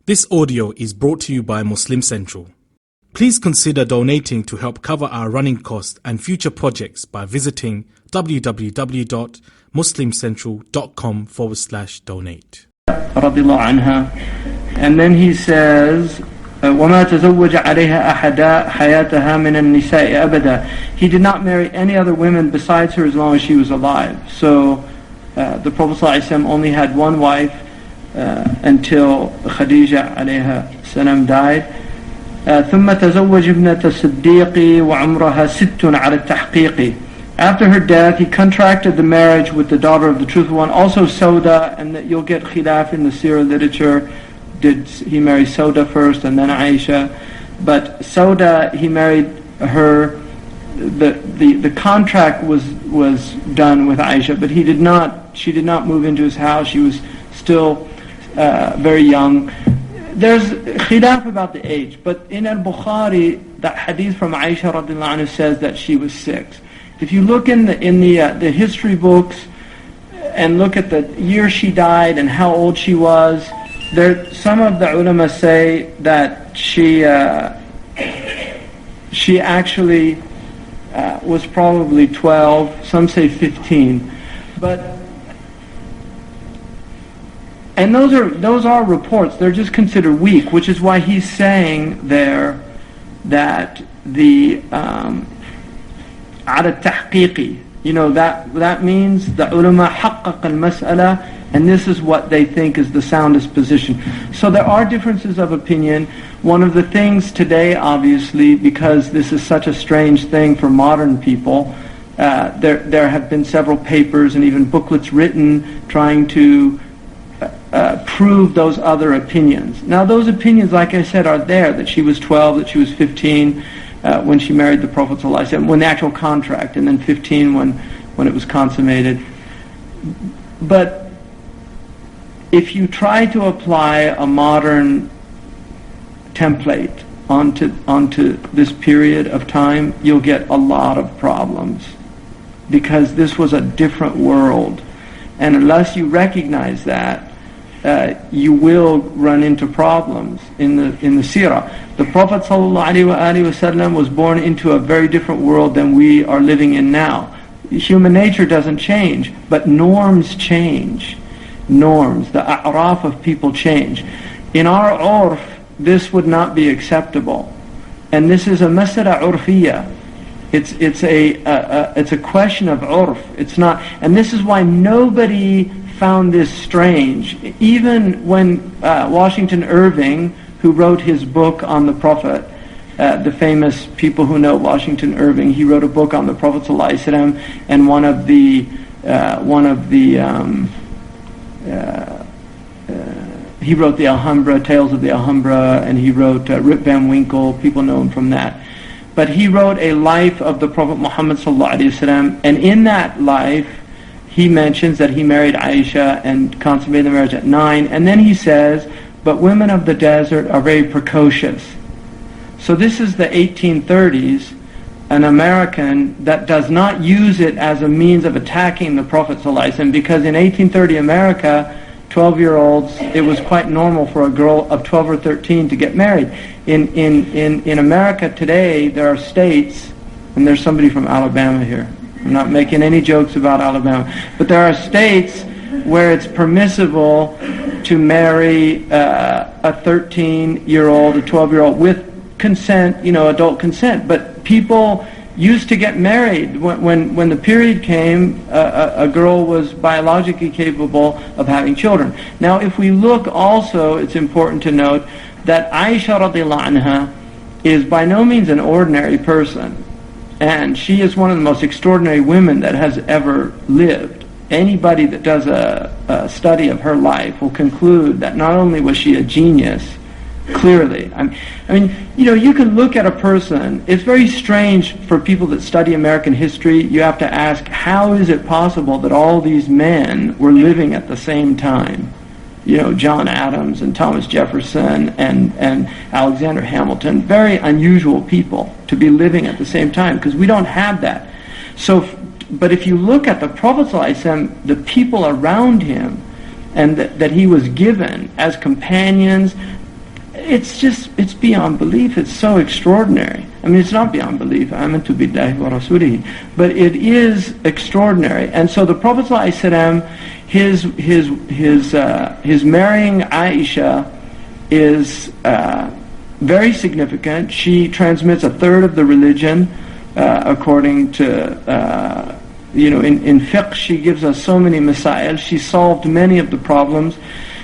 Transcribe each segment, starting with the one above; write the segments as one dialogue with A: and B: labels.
A: This audio is brought to you by Muslim Central. Please consider donating to help cover our running costs and future projects by visiting www.muslimcentral.com/donate.
B: And then he says, وَمَا تَزَوَّجَ عَلَيْهَا أَحَدًا حَيَاتَهَا مِنَ النِّسَاءِ أَبَدًا. He did not marry any other women besides her as long as she was alive. So the Prophet ﷺ only had one wife until Khadija alayha salam died. ثم تزوج ابنة الصديق وعمرها 6 على التحقيق. After her death, he contracted the marriage with the daughter of the Truthful One, also Sauda, and you'll get khilaf in the seerah literature. Did he marry Sauda first and then Aisha? But Sauda, he married her. The contract was done with Aisha, but she did not move into his house. She was still very young. There's khilaf about the age, but in al-Bukhari, that hadith from Aisha radiallahu anha says that she was 6. If you look in the history books and look at the year she died and how old she was, some of the ulama say that she actually was probably 12. Some say 15, and those are reports. They're just considered weak, which is why he's saying there that the على التحقيق, that means the ulama حقق المسألة, and this is what they think is the soundest position. So there are differences of opinion. One of the things today, obviously, because this is such a strange thing for modern people, there have been several papers and even booklets written trying to prove those other opinions. Now those opinions, like I said, are there, that she was 12, that she was 15 when she married the Prophet ﷺ, when the actual contract, and then 15 when it was consummated. But if you try to apply a modern template onto this period of time, you'll get a lot of problems, because this was a different world, and unless you recognize that, you will run into problems in the seerah. The Prophet ﷺ was born into a very different world than we are living in now. Human nature doesn't change, but norms change. Norms, the a'raf of people change. In our urf, this would not be acceptable, and this is a masala urfiyya. It's a question of urf. It's not, and this is why nobody found this strange. Even when Washington Irving, who wrote his book on the Prophet, the famous people who know Washington Irving, he wrote a book on the Prophet ﷺ, and he wrote the Alhambra, Tales of the Alhambra, and he wrote Rip Van Winkle. People know him from that. But he wrote a life of the Prophet Muhammad ﷺ, and in that life, he mentions that he married Aisha and consummated the marriage at 9, and then he says, but women of the desert are very precocious. So this is the 1830s, an American that does not use it as a means of attacking the Prophet ﷺ, because in 1830 America, 12-year-olds, it was quite normal for a girl of 12 or 13 to get married. In America today, there are states, and there's somebody from Alabama here. I'm not making any jokes about Alabama, but there are states where it's permissible to marry a 13-year-old, a 12-year-old with consent, adult consent. But people used to get married when the period came. A girl was biologically capable of having children. Now, if we look also, it's important to note that Aisha radiallahu anha is by no means an ordinary person. And she is one of the most extraordinary women that has ever lived. Anybody that does a study of her life will conclude that not only was she a genius, clearly. I mean, you can look at a person. It's very strange for people that study American history. You have to ask, how is it possible that all these men were living at the same time? John Adams and Thomas Jefferson and Alexander Hamilton, very unusual people to be living at the same time, because we don't have that. So, but if you look at the Prophet ﷺ, the people around him, and that he was given as companions, it's beyond belief. It's so extraordinary. I mean, it's not beyond belief. Amantu billahi wa rasulihi, but it is extraordinary. And so the Prophet ﷺ, his marrying Aisha is very significant. She transmits a third of the religion, according to in fiqh. She gives us so many masail. She solved many of the problems.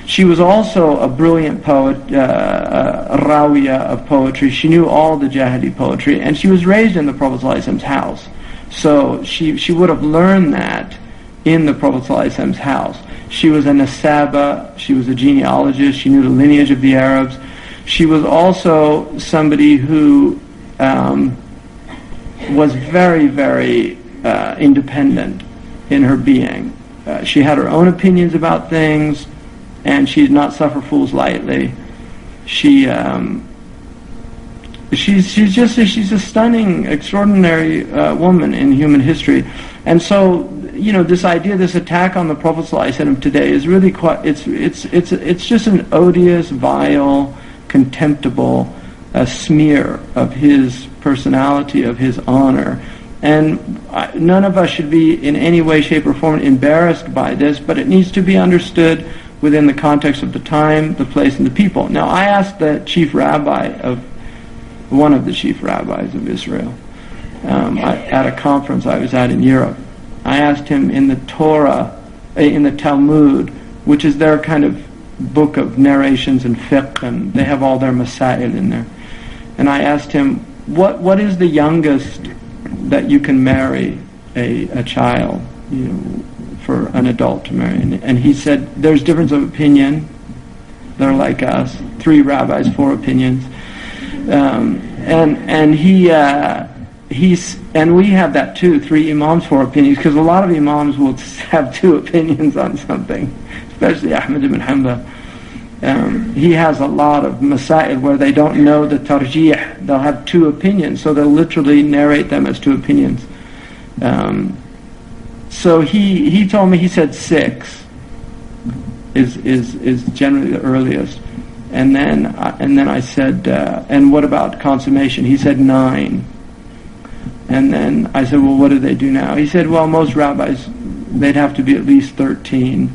B: She was also a brilliant poet, a rawiya of poetry. She knew all the Jahili poetry, and she was raised in the Prophet ﷺ's house. So she would have learned that in the Prophet ﷺ's house. She was a nasaba, she was a genealogist, she knew the lineage of the Arabs. She was also somebody who was very, very independent in her being. She had her own opinions about things, and she did not suffer fools lightly. She's a stunning, extraordinary woman in human history. And so, this idea, this attack on the Prophet ﷺ today is really quite, it's just an odious, vile, contemptible smear of his personality, of his honor. And none of us should be in any way, shape, or form embarrassed by this, but it needs to be understood within the context of the time, the place, and the people. Now, I asked the chief rabbi of one of the chief rabbis of Israel at a conference I was at in Europe. I asked him in the Torah, in the Talmud, which is their kind of book of narrations and fiqh, and they have all their masail in there. And I asked him, what is the youngest that you can marry a child, for an adult to marry? And he said, there's difference of opinion. They're like us, 3 rabbis, 4 opinions. And we have that too, 3 imams, 4 opinions, because a lot of imams will have 2 opinions on something, especially Ahmad ibn Hanbal. He has a lot of masail where they don't know the tarjih. They'll have 2 opinions, so they'll literally narrate them as 2 opinions. So he told me, he said 6 is generally the earliest. And then I said, and what about consummation? He said 9. And then I said, well, what do they do now? He said, well, most rabbis, they'd have to be at least 13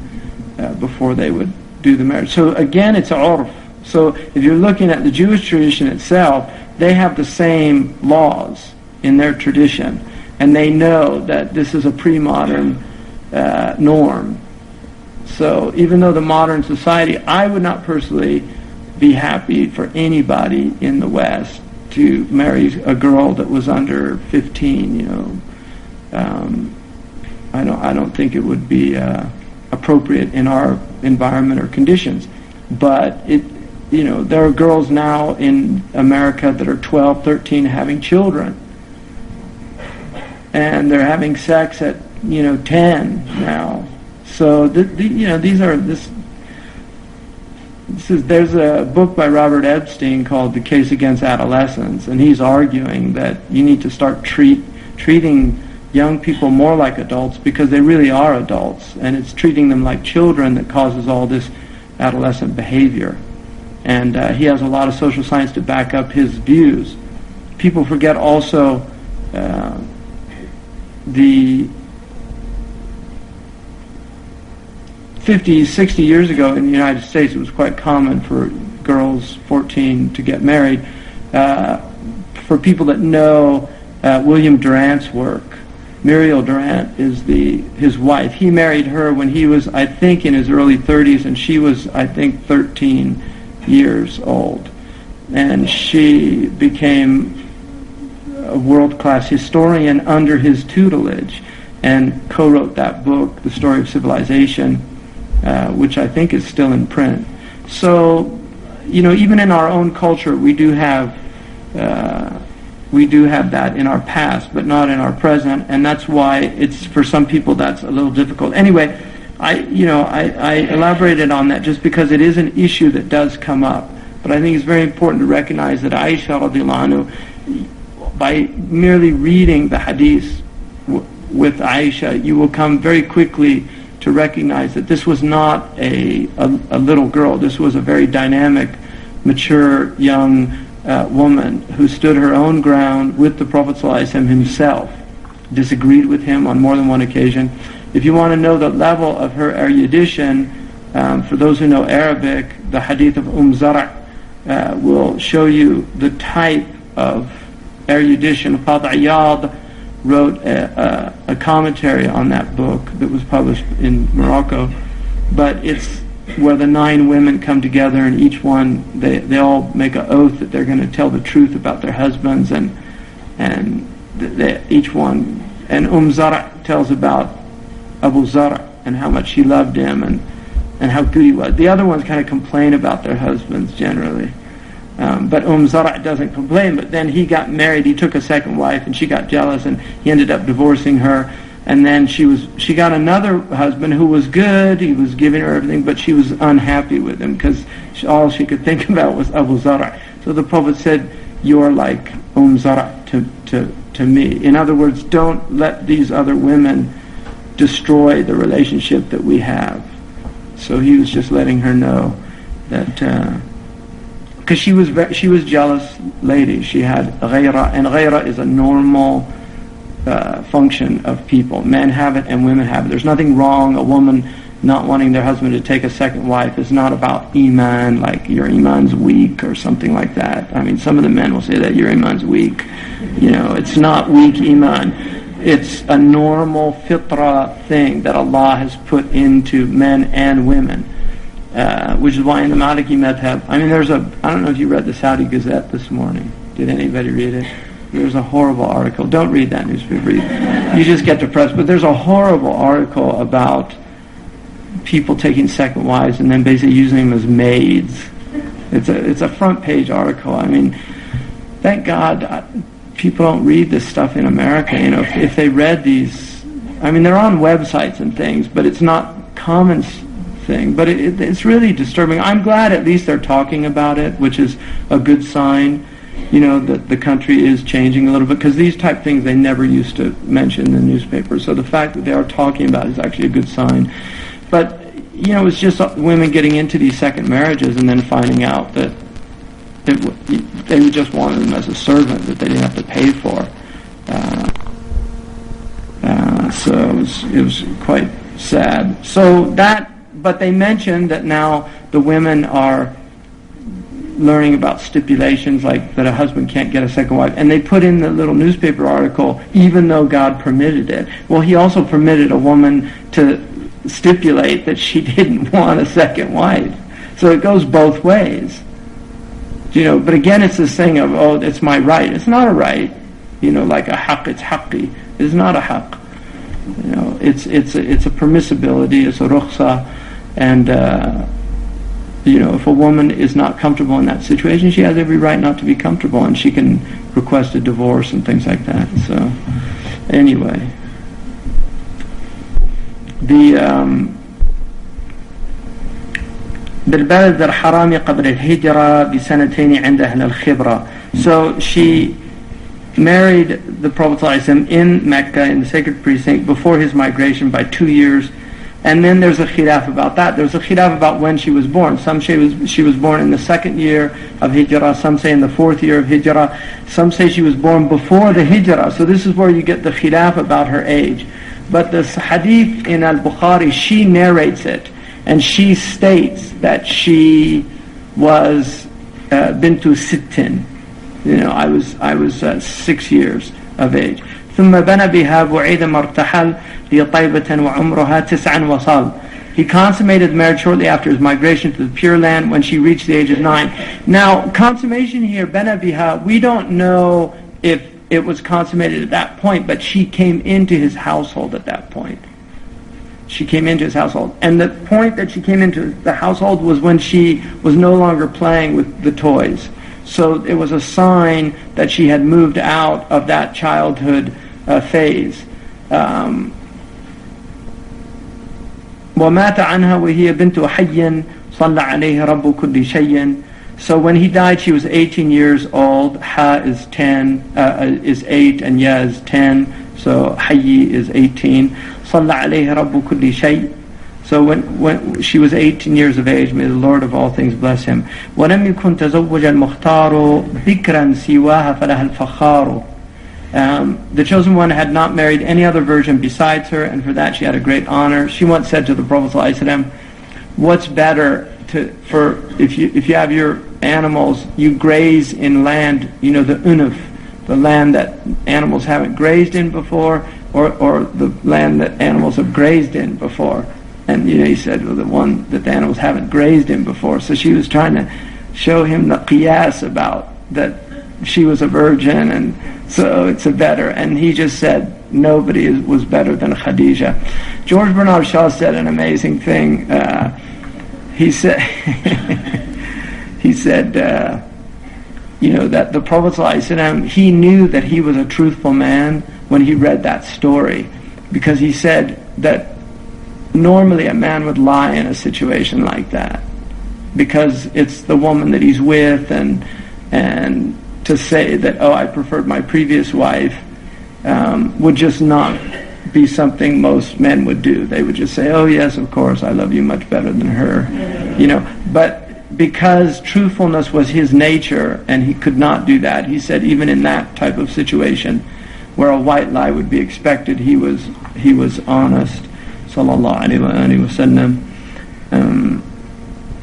B: before they would do the marriage. So again, it's urf. So if you're looking at the Jewish tradition itself, they have the same laws in their tradition. And they know that this is a pre-modern norm. So even though the modern society, I would not personally be happy for anybody in the West to marry a girl that was under 15. I don't think it would be appropriate in our environment or conditions. But there are girls now in America that are 12, 13 having children, and they're having sex at 10 now. So there's a book by Robert Epstein called The Case Against Adolescence, and he's arguing that you need to start treating young people more like adults, because they really are adults, and it's treating them like children that causes all this adolescent behavior. And he has a lot of social science to back up his views. People forget also the 50, 60 years ago in the United States, it was quite common for girls 14 to get married. For people that know William Durant's work, Muriel Durant is his wife. He married her when he was, I think, in his early 30s, and she was, I think, 13 years old. And she became a world-class historian under his tutelage and co-wrote that book, The Story of Civilization, which I think is still in print. So, even in our own culture, we do have that in our past, but not in our present, and that's why it's, for some people, that's a little difficult. Anyway, I elaborated on that just because it is an issue that does come up. But I think it's very important to recognize that Aisha radiallahu anhu, by merely reading the hadith with Aisha, you will come very quickly to recognize that this was not a little girl. This was a very dynamic mature young woman who stood her own ground with the Prophet ﷺ himself, disagreed with him on more than one occasion. If you want to know the level of her erudition, for those who know Arabic, the hadith of Zara' will show you the type of erudition. Qadi Iyad wrote a commentary on that book that was published in Morocco, but it's where the 9 women come together, and each one, they all make an oath that they're going to tell the truth about their husbands, and each one, and Zara' tells about Abu Zara and how much she loved him and how good he was. The other ones kind of complain about their husbands generally. But Zara' doesn't complain, but then he got married, he took a second wife, and she got jealous, and he ended up divorcing her, and then she got another husband who was good, he was giving her everything, but she was unhappy with him, because all she could think about was Abu Zara'. So the Prophet said, "You're like Zara' to me." In other words, don't let these other women destroy the relationship that we have. So he was just letting her know that, because she was jealous lady. She had ghayra, and ghayra is a normal function of people. Men have it and women have it. There's nothing wrong. A woman not wanting their husband to take a second wife is not about iman, like your iman's weak or something like that. I mean, some of the men will say that your iman's weak. It's not weak iman. It's a normal fitra thing that Allah has put into men and women, which is why in the Maliki madhab, I don't know if you read the Saudi Gazette this morning. Did anybody read it? There's a horrible article. Don't read that newspaper. You just get depressed. But there's a horrible article about people taking second wives and then basically using them as maids. It's a front page article. I mean, thank God people don't read this stuff in America. If they read these, I mean, they're on websites and things, but it's not common thing. But it's really disturbing. I'm glad at least they're talking about it, which is a good sign. That the country is changing a little bit, because these type things they never used to mention in the newspaper. So the fact that they are talking about it is actually a good sign. But it's just women getting into these second marriages and then finding out that they just wanted them as a servant that they didn't have to pay for. So it was quite sad. But they mentioned that now the women are learning about stipulations, like that a husband can't get a second wife, and they put in the little newspaper article, even though God permitted it. Well, he also permitted a woman to stipulate that she didn't want a second wife. So it goes both ways. But again, it's this thing of, oh, it's my right. It's not a right. Like a haqq, it's haqqi. It's not a haqq. It's a permissibility, it's a rukhsa, and if a woman is not comfortable in that situation, she has every right not to be comfortable, and she can request a divorce and things like that. So, anyway, بالبلد الحرام قبل الهجرة بسنتين عند أهل الخبرة. So she married the Prophet ﷺ in Mecca, in the sacred precinct, before his migration by 2 years. And then there's a khilaf about that. There's a khilaf about when she was born. Some say she was born in the 2nd year of Hijrah. Some say in the 4th year of Hijrah. Some say she was born before the Hijrah. So this is where you get the khilaf about her age. But this hadith in Al-Bukhari, she narrates it. And she states that she was bintu sittin. I was 6 years of age. ثم بنى بها بعيد مرتحل لطيبة وعمرها 9 وصال. He consummated marriage shortly after his migration to the Pure Land when she reached the age of 9. Now, consummation here, بنى بها, we don't know if it was consummated at that point, but she came into his household at that point. She came into his household. And the point that she came into the household was when she was no longer playing with the toys. So it was a sign that she had moved out of that childhood phase. وَمَاتَ عَنْهَا وَهِيَ بِنْتُ حَيٍّ صَلَّى عَلَيْهِ رَبُّ كُلِّ شَيٍّ. So when he died, she was 18 years old. Ha is 10, is 8, and Ya is 10. So Hayy is 18. صَلَّى عَلَيْهِ رَبُّ كُلِّ شَيْءٍ. So when she was 18 years of age, may the Lord of all things bless him. وَلَمْ يكن تزوج المختار بكرا سواها فلها الفخار. The chosen one had not married any other virgin besides her, and for that she had a great honor. She once said to the Prophet ﷺ, what's better if you have your animals, you graze in land, the unuf, the land that animals haven't grazed in before, or the land that animals have grazed in before. And he said, well, the one that the animals haven't grazed in before. So she was trying to show him the qiyas about that she was a virgin, and so it's a better. And he just said nobody was better than Khadija. George Bernard Shaw said an amazing thing. He said that the Prophet ﷺ, he knew that he was a truthful man when he read that story, because he said that normally a man would lie in a situation like that, because it's the woman that he's with, and to say that, oh, I preferred my previous wife, would just not be something most men would do. They would just say, oh yes, of course, I love you much better than her. But because truthfulness was his nature and he could not do that, he said even in that type of situation where a white lie would be expected, he was honest. Sallallahu alayhi wa sallam.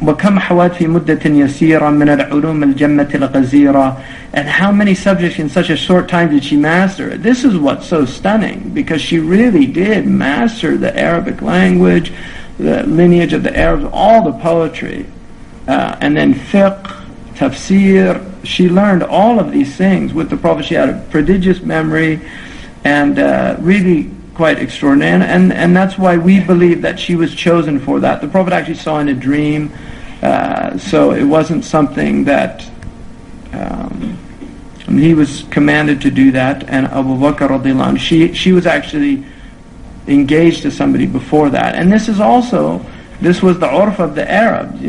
B: وَكَمْ حَوَتْ فِي مُدَّةٍ يَسِيرًا مِنَ الْعُلُومِ الْجَمَّةِ الْغَزِيرَةِ. And how many subjects in such a short time did she master? This is what's so stunning, because she really did master the Arabic language, the lineage of the Arabs, all the poetry, and then fiqh, tafsir. She learned all of these things with the Prophet. She had a prodigious memory, and really quite extraordinary, and that's why we believe that she was chosen for that. The Prophet actually saw in a dream, so it wasn't something that he was commanded to do that. And Abu Bakr radiallahu anhu, she was actually engaged to somebody before that. And this was the urf of the Arabs.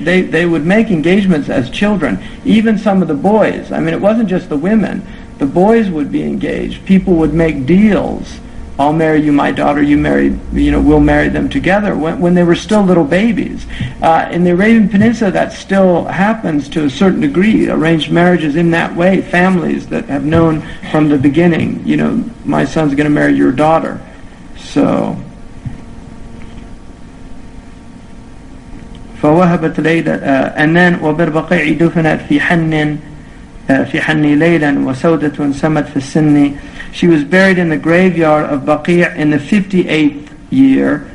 B: They would make engagements as children, even some of the boys. I mean, it wasn't just the women. The boys would be engaged. People would make deals. I'll marry you, my daughter, we'll marry them together, when they were still little babies. In the Arabian Peninsula, that still happens to a certain degree. Arranged marriages in that way, families that have known from the beginning, my son's going to marry your daughter. So, فوهبت ليلى, and then وبالبقيع دفنت في حني ليلا وسودة سمت في السن. She was buried in the graveyard of Baqi' in the 58th year,